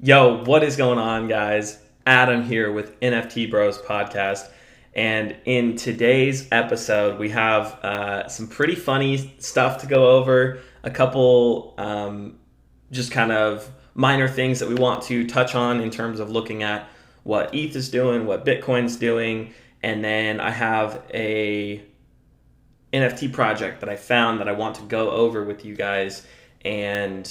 Yo, what is going on, guys? Adam here with NFT Bros Podcast. And in today's episode, we have some pretty funny stuff to go over, a couple just kind of minor things that we want to touch on in terms of looking at what ETH is doing, what Bitcoin's doing, and then I have a NFT project that I found that I want to go over with you guys and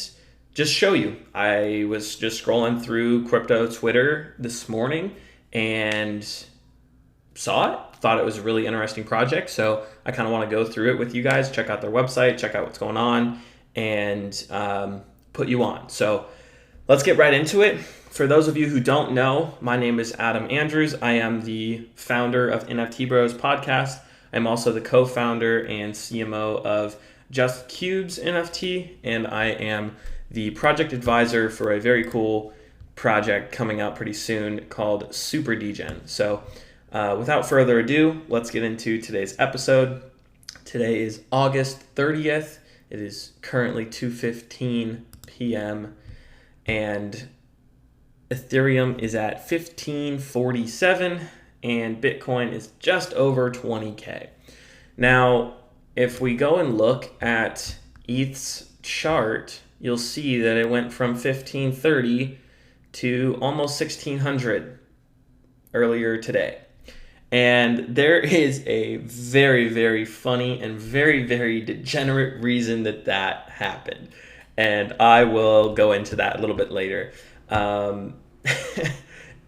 just show you. I was just scrolling through crypto Twitter this morning and saw it, thought it was a really interesting project. So I kind of want to go through it with you guys, check out their website, check out what's going on, and put you on. So let's get right into it. For those of you who don't know, my name is Adam Andrews. I am the founder of NFT Bros Podcast. I'm also the co-founder and CMO of Just Cubes NFT, and I am the project advisor for a very cool project coming out pretty soon called Super Degen. So without further ado, let's get into today's episode. Today is August 30th. It is currently 2:15 p.m. and Ethereum is at 1547 and Bitcoin is just over 20K. Now, if we go and look at ETH's chart, you'll see that it went from 1530 to almost 1600 earlier today. And there is a very, very funny and very, very degenerate reason that happened. And I will go into that a little bit later.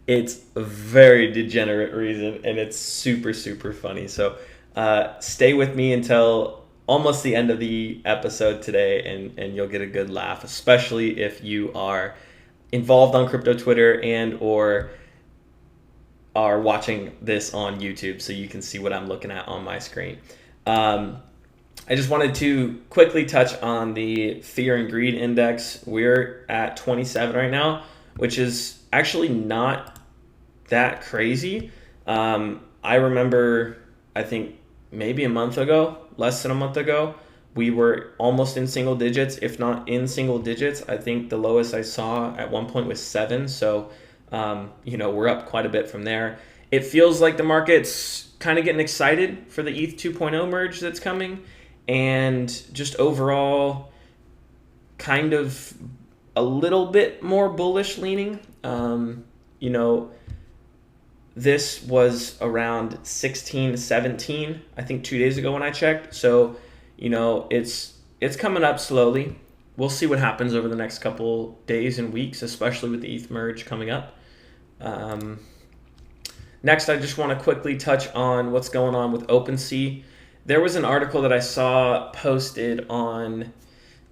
It's a very degenerate reason, and it's super, super funny. So stay with me until almost the end of the episode today, and you'll get a good laugh, especially if you are involved on crypto Twitter and or are watching this on YouTube so you can see what I'm looking at on my screen. I just wanted to quickly touch on the Fear and Greed Index. We're at 27 right now, which is actually not that crazy. I remember, I think maybe a month ago, less than a month ago, we were almost in single digits, if not in single digits. I think the lowest I saw at one point was 7. So, we're up quite a bit from there. It feels like the market's kind of getting excited for the ETH 2.0 merge that's coming. And just overall, kind of a little bit more bullish leaning. This was around 16, 17, I think 2 days ago when I checked. So, it's coming up slowly. We'll see what happens over the next couple days and weeks, especially with the ETH merge coming up. Next, I just want to quickly touch on what's going on with OpenSea. There was an article that I saw posted on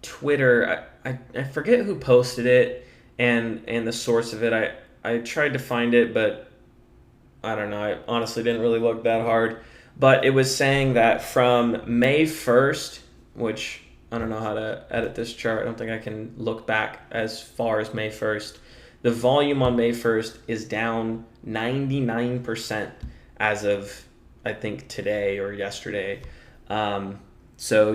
Twitter. I forget who posted it and the source of it. I tried to find it, but I don't know. I honestly didn't really look that hard. But it was saying that from May 1st, which I don't know how to edit this chart. I don't think I can look back as far as May 1st. The volume on May 1st is down 99% as of, I think, today or yesterday. So,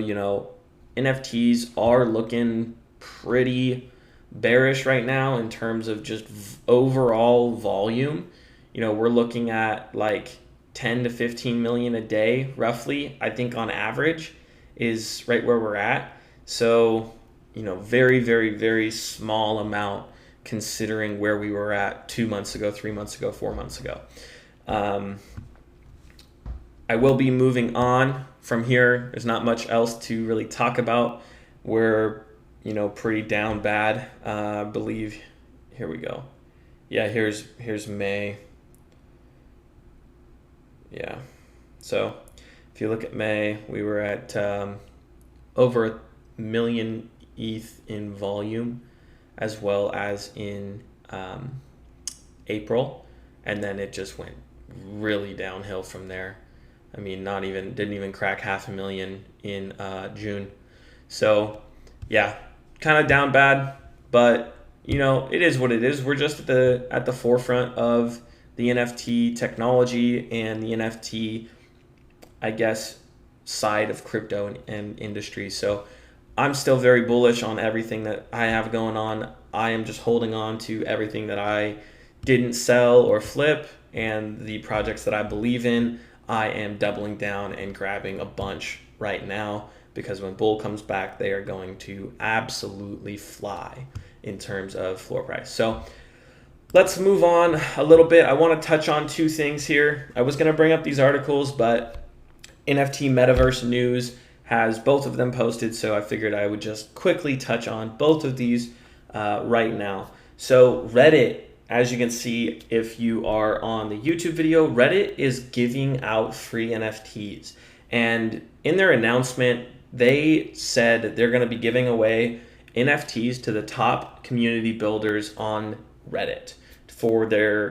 NFTs are looking pretty bearish right now in terms of just overall volume. We're looking at like 10 to 15 million a day, roughly, I think on average is right where we're at. So, very, very, very small amount considering where we were at 2 months ago, 3 months ago, 4 months ago. I will be moving on from here. There's not much else to really talk about. We're, pretty down bad. I believe, here we go. Yeah, here's May. Yeah. So if you look at May, we were at over 1 million ETH in volume, as well as in April. And then it just went really downhill from there. I mean, didn't even crack 500,000 in June. So yeah, kind of down bad, but it is what it is. We're just at the forefront of the NFT technology and the NFT, I guess, side of crypto and industry. So I'm still very bullish on everything that I have going on. I am just holding on to everything that I didn't sell or flip, and the projects that I believe in, I am doubling down and grabbing a bunch right now, because when bull comes back, they are going to absolutely fly in terms of floor price. So let's move on a little bit. I want to touch on two things here. I was going to bring up these articles, but NFT Metaverse News has both of them posted, so I figured I would just quickly touch on both of these right now. So Reddit, as you can see if you are on the YouTube video, Reddit is giving out free NFTs. And in their announcement, they said they're going to be giving away NFTs to the top community builders on Reddit for their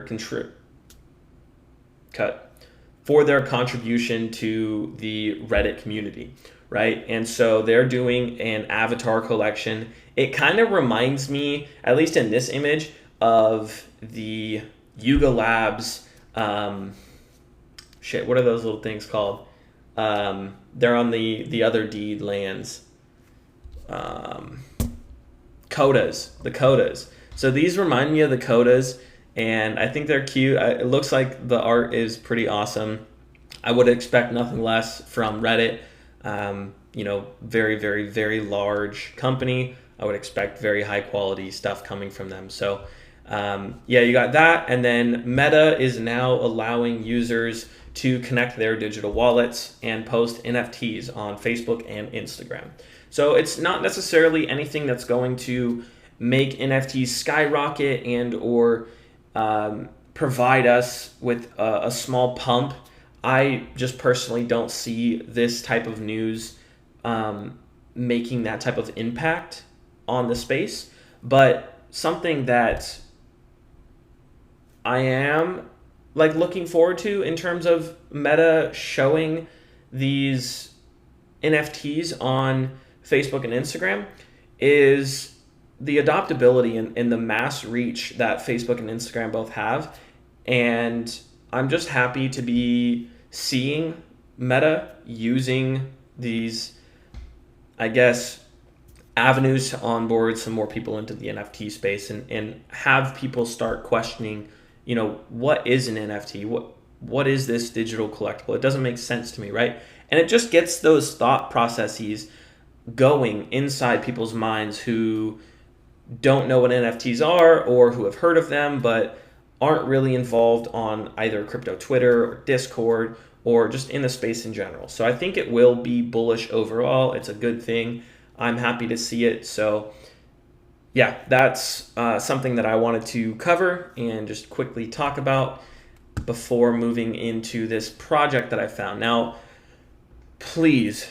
contribution to the Reddit community, right? And so they're doing an avatar collection. It kind of reminds me, at least in this image, of the Yuga Labs, what are those little things called? They're on the other deed lands. Codas, the Codas. So these remind me of the Codas, and I think they're cute. It looks like the art is pretty awesome. I would expect nothing less from Reddit. Very, very, very large company. I would expect very high quality stuff coming from them. So you got that. And then Meta is now allowing users to connect their digital wallets and post NFTs on Facebook and Instagram. So it's not necessarily anything that's going to make NFTs skyrocket and or provide us with a small pump. I just personally don't see this type of news making that type of impact on the space, but something that I am looking forward to in terms of Meta showing these NFTs on Facebook and Instagram is the adoptability and the mass reach that Facebook and Instagram both have. And I'm just happy to be seeing Meta using these, I guess, avenues to onboard some more people into the NFT space and have people start questioning, what is an NFT? What is this digital collectible? It doesn't make sense to me, right? And it just gets those thought processes going inside people's minds who don't know what NFTs are or who have heard of them but aren't really involved on either crypto Twitter or Discord or just in the space in general. So I think it will be bullish overall. It's a good thing. I'm happy to see it. So yeah, that's something that I wanted to cover and just quickly talk about before moving into this project that I found. Now, please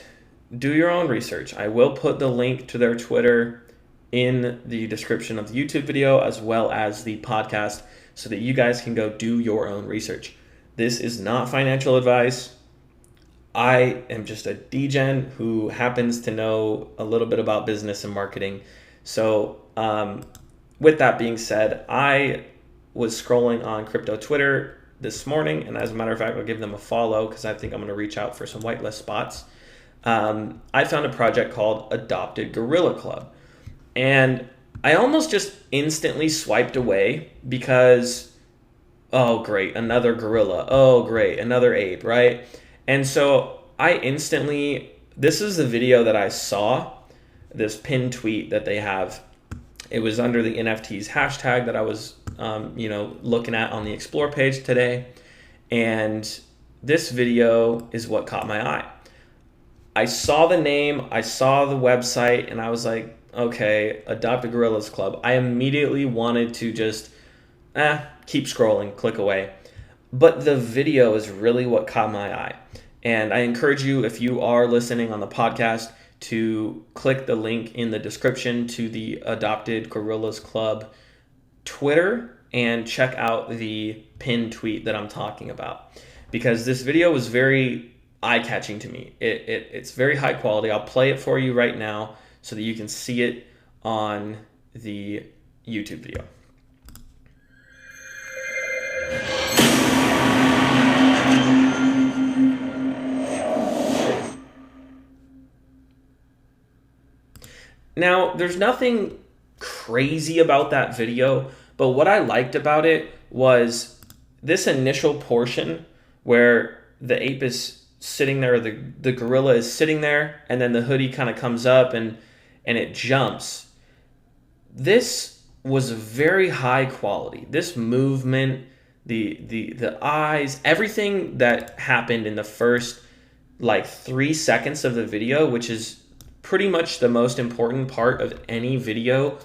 do your own research. I will put the link to their Twitter in the description of the YouTube video as well as the podcast so that you guys can go do your own research. This is not financial advice. I am just a degen who happens to know a little bit about business and marketing. So with that being said, I was scrolling on crypto Twitter this morning, and as a matter of fact, I'll give them a follow because I think I'm going to reach out for some whitelist spots. I found a project called Adopted Gorilla Club. And I almost just instantly swiped away because, oh, great, another gorilla. Oh, great, another ape, right? And so this is the video that I saw, this pinned tweet that they have. It was under the NFTs hashtag that I was, looking at on the Explore page today. And this video is what caught my eye. I saw the name, I saw the website, and I was like, okay, Adopted Gorillas Club. I immediately wanted to just keep scrolling, click away. But the video is really what caught my eye. And I encourage you, if you are listening on the podcast, to click the link in the description to the Adopted Gorillas Club Twitter and check out the pinned tweet that I'm talking about. Because this video was very eye-catching to me. It's very high quality. I'll play it for you right now so that you can see it on the YouTube video. Now, there's nothing crazy about that video, but what I liked about it was this initial portion where the ape is sitting there, the gorilla is sitting there, and then the hoodie kind of comes up and it jumps. This was very high quality. This movement, the eyes, everything that happened in the first like 3 seconds of the video, which is pretty much the most important part of any video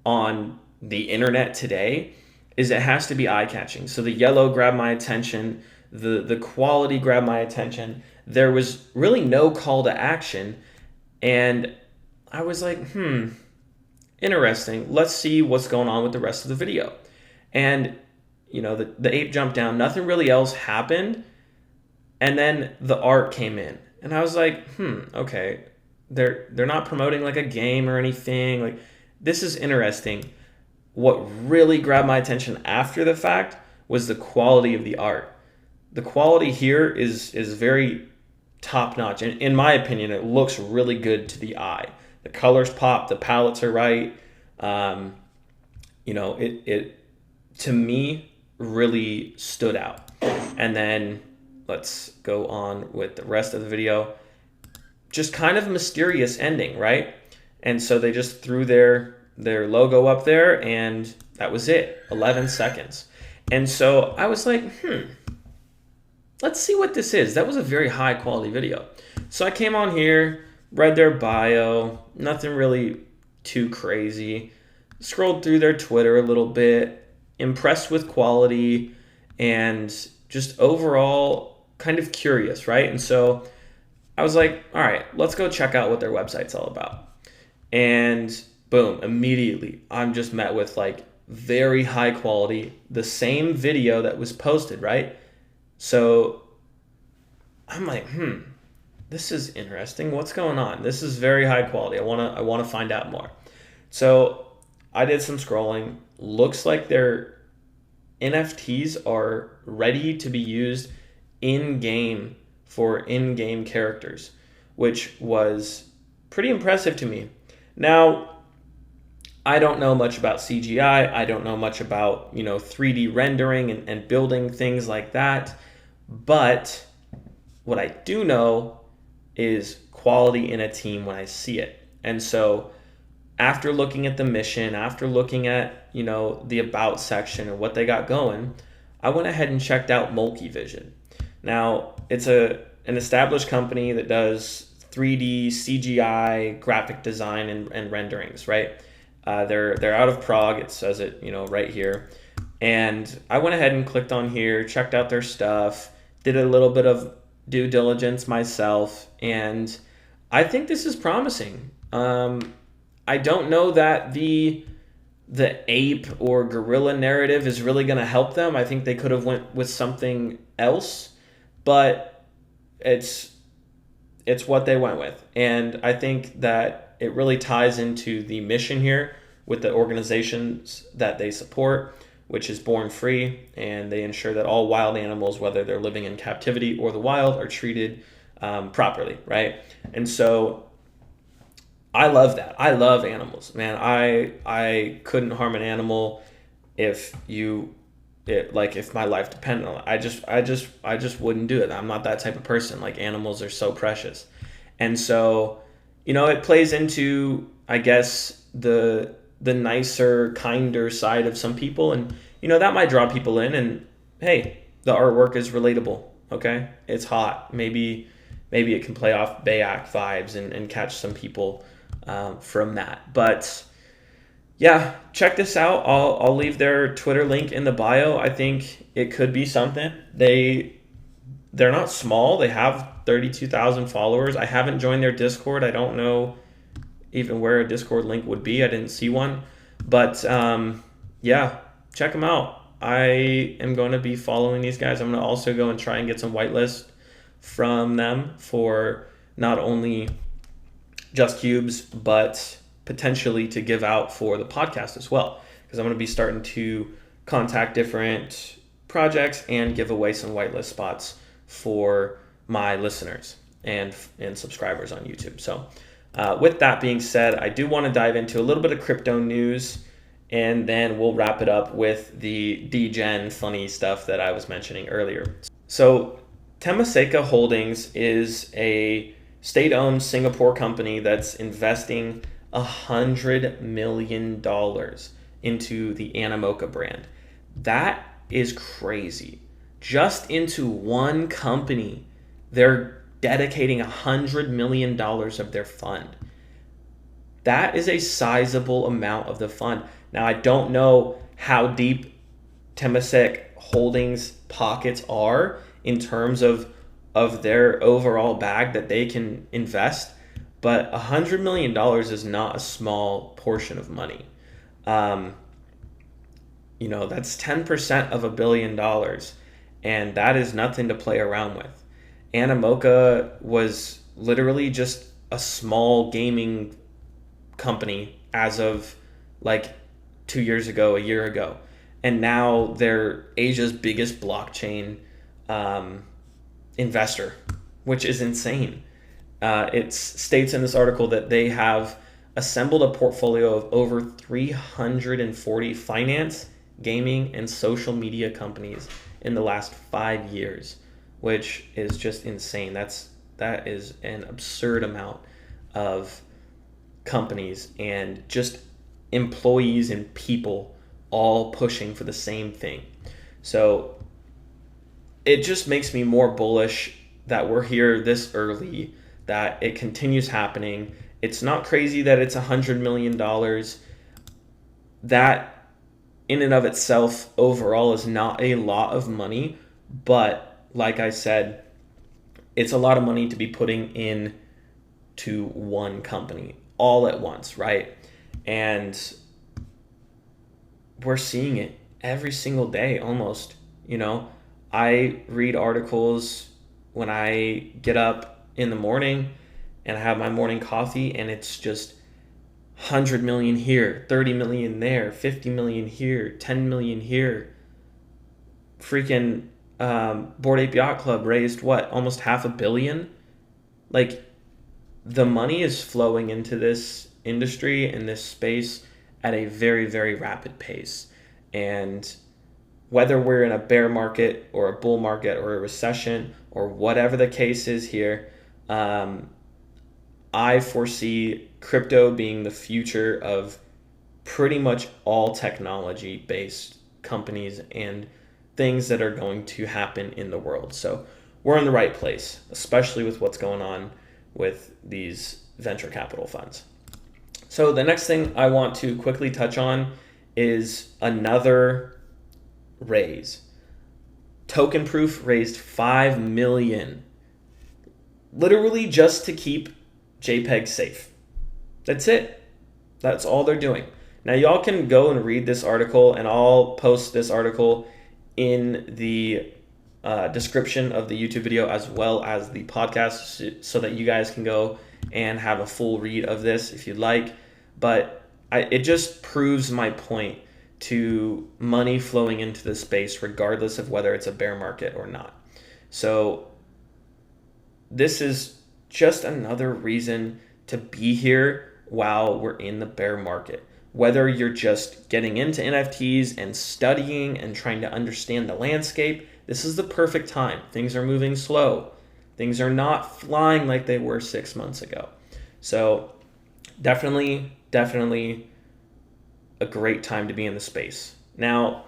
on the internet today, is it has to be eye-catching. So the yellow grabbed my attention, the quality grabbed my attention. There was really no call to action, and I was like, interesting. Let's see what's going on with the rest of the video. And the ape jumped down, nothing really else happened, and then the art came in, and I was like, okay, they're not promoting like a game or anything. Like, this is interesting. What really grabbed my attention after the fact was the quality of the art. The quality here is very top notch, and in my opinion, it looks really good to the eye. The colors pop, the palettes are right. It to me really stood out. And then let's go on with the rest of the video. Just kind of mysterious ending, right? And so they just threw their logo up there, and that was it. 11 seconds. And so I was like, let's see what this is. That was a very high quality video. So I came on here, read their bio, nothing really too crazy. Scrolled through their Twitter a little bit, impressed with quality, and just overall kind of curious, right? And so I was like, all right, let's go check out what their website's all about. And boom, immediately I'm just met with like very high quality, the same video that was posted, right? So I'm like, this is interesting. What's going on? This is very high quality. I want to find out more. So I did some scrolling. Looks like their NFTs are ready to be used in-game for in-game characters, which was pretty impressive to me. Now, I don't know much about CGI. I don't know much about 3D rendering and building things like that. But what I do know is quality in a team when I see it. And so after looking at the mission, after looking at, the about section and what they got going, I went ahead and checked out Multivision. Now, it's an established company that does 3D CGI graphic design and renderings, right? They're out of Prague. It says it, right here. And I went ahead and clicked on here, checked out their stuff, did a little bit of due diligence myself, and I think this is promising. I don't know that the ape or gorilla narrative is really going to help them. I think they could have went with something else, but it's what they went with. And I think that it really ties into the mission here with the organizations that they support, which is Born Free, and they ensure that all wild animals, whether they're living in captivity or the wild, are treated properly, right? And so I love that. I love animals, man. I couldn't harm an animal if my life depended on it. I just wouldn't do it. I'm not that type of person. Like, animals are so precious. And so, it plays into, I guess, the nicer, kinder side of some people, and that might draw people in. And hey, the artwork is relatable. Okay, it's hot. Maybe it can play off Bayak vibes and catch some people from that. But yeah, check this out. I'll leave their Twitter link in the bio. I think it could be something. They're not small. They have 32,000 followers. I haven't joined their Discord. I don't know even where a Discord link would be. I didn't see one. But yeah, check them out. I am going to be following these guys. I'm going to also go and try and get some whitelist from them for not only Just Cubes, but potentially to give out for the podcast as well. Because I'm going to be starting to contact different projects and give away some whitelist spots for my listeners and subscribers on YouTube. So With that being said, I do want to dive into a little bit of crypto news, and then we'll wrap it up with the DGen funny stuff that I was mentioning earlier. So Temasek Holdings is a state-owned Singapore company that's investing $100 million into the Animoca brand. That is crazy. Just into one company, they're dedicating $100 million of their fund. That is a sizable amount of the fund. Now, I don't know how deep Temasek Holdings pockets are in terms of their overall bag that they can invest, but $100 million is not a small portion of money. That's 10% of $1 billion, and that is nothing to play around with. Animoca was literally just a small gaming company as of like 2 years ago, a year ago, and now they're Asia's biggest blockchain investor, which is insane. It states in this article that they have assembled a portfolio of over 340 finance, gaming, and social media companies in the last 5 years, which is just insane. That is an absurd amount of companies and just employees and people all pushing for the same thing. So it just makes me more bullish that we're here this early, that it continues happening. It's not crazy that it's $100 million. That in and of itself overall is not a lot of money, but like I said, it's a lot of money to be putting in to one company all at once, right? And we're seeing it every single day almost. I read articles when I get up in the morning and I have my morning coffee, and it's just 100 million here, 30 million there, 50 million here, 10 million here. Freaking Bored Ape Yacht Club raised almost $500 million? Like, the money is flowing into this industry and this space at a very, very rapid pace. And whether we're in a bear market or a bull market or a recession or whatever the case is here, I foresee crypto being the future of pretty much all technology-based companies and things that are going to happen in the world. So we're in the right place, especially with what's going on with these venture capital funds. So the next thing I want to quickly touch on is another raise. Token Proof raised $5 million, literally just to keep JPEG safe. That's it. That's all they're doing. Now, y'all can go and read this article, and I'll post this article in the description of the YouTube video as well as the podcast, so that you guys can go and have a full read of this if you'd like. But it just proves my point to money flowing into the space regardless of whether it's a bear market or not. So this is just another reason to be here while we're in the bear market. Whether you're just getting into NFTs and studying and trying to understand the landscape, this is the perfect time. Things are moving slow. Things are not flying like they were 6 months ago. So definitely a great time to be in the space. Now,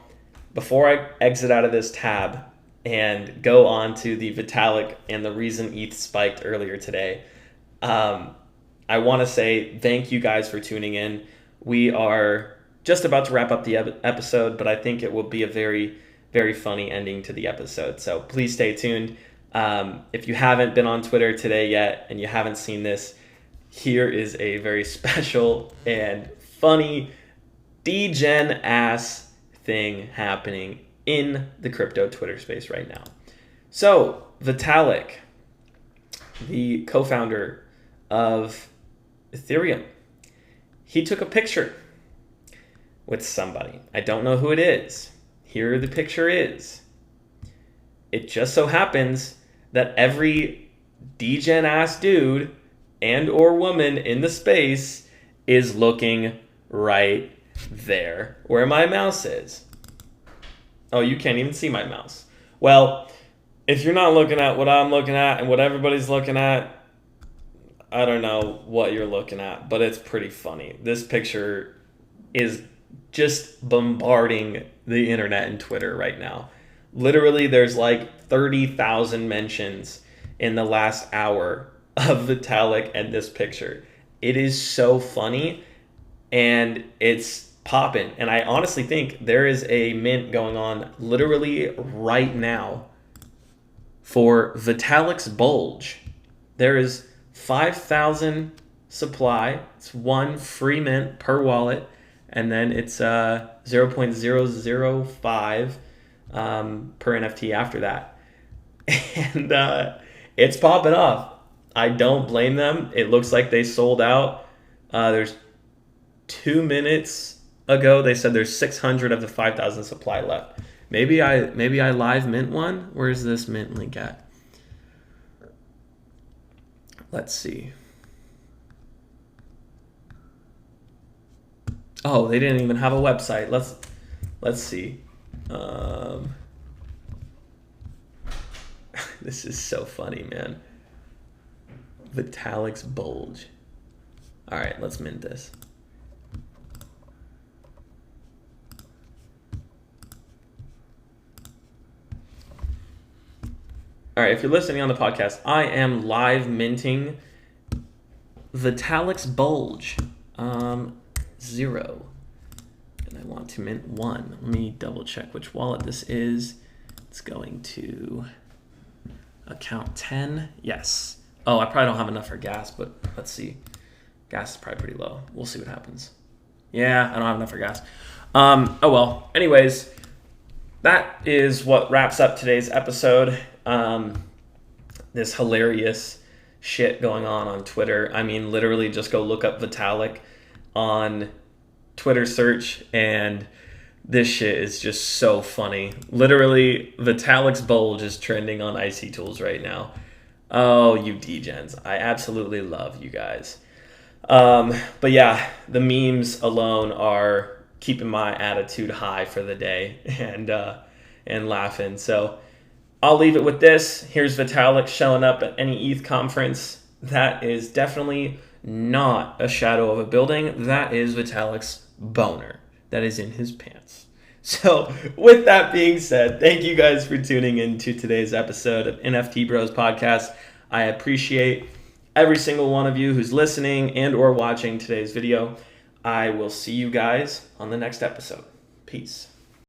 before I exit out of this tab and go on to the Vitalik and the reason ETH spiked earlier today, I want to say thank you guys for tuning in. We are just about to wrap up the episode, but I think it will be a very, very funny ending to the episode. So please stay tuned. If you haven't been on Twitter today yet and you haven't seen this, here is a very special and funny DGen ass thing happening in the crypto Twitter space right now. So Vitalik, the co-founder of Ethereum, he took a picture with somebody. I don't know who it is. Here the picture is. It just so happens that every DGen ass dude and or woman in the space is looking right there where my mouse is. Oh, you can't even see my mouse. Well, if you're not looking at what I'm looking at and what everybody's looking at, I don't know what you're looking at, but it's pretty funny. This picture is just bombarding the internet and Twitter right now. Literally, there's like 30,000 mentions in the last hour of Vitalik and this picture. It is so funny, and it's popping. And I honestly think there is a mint going on literally right now for Vitalik's bulge. There is 5,000 supply. It's one free mint per wallet, and then it's 0.005 per NFT after that. And it's popping off. I don't blame them. It looks like they sold out. There's 2 minutes ago they said there's 600 of the 5,000 supply left. Maybe I live mint one. Where's this mint link at? Let's see. Oh, they didn't even have a website. Let's see. This is so funny, man. Vitalik's bulge. All right, let's mint this. All right, if you're listening on the podcast, I am live minting Vitalik's bulge 0. And I want to mint 1. Let me double check which wallet this is. It's going to account 10. Yes. Oh, I probably don't have enough for gas, but let's see. Gas is probably pretty low. We'll see what happens. Yeah, I don't have enough for gas. Oh well. Anyways, that is what wraps up today's episode. This hilarious shit going on Twitter. I mean, literally just go look up Vitalik on Twitter search, and this shit is just so funny. Literally, Vitalik's bulge is trending on IC Tools right now. Oh, you degens. I absolutely love you guys. But yeah, the memes alone are keeping my attitude high for the day and laughing. So I'll leave it with this. Here's Vitalik showing up at any ETH conference. That is definitely not a shadow of a building. That is Vitalik's boner that is in his pants. So with that being said, thank you guys for tuning in to today's episode of NFT Bros Podcast. I appreciate every single one of you who's listening and or watching today's video. I will see you guys on the next episode. Peace.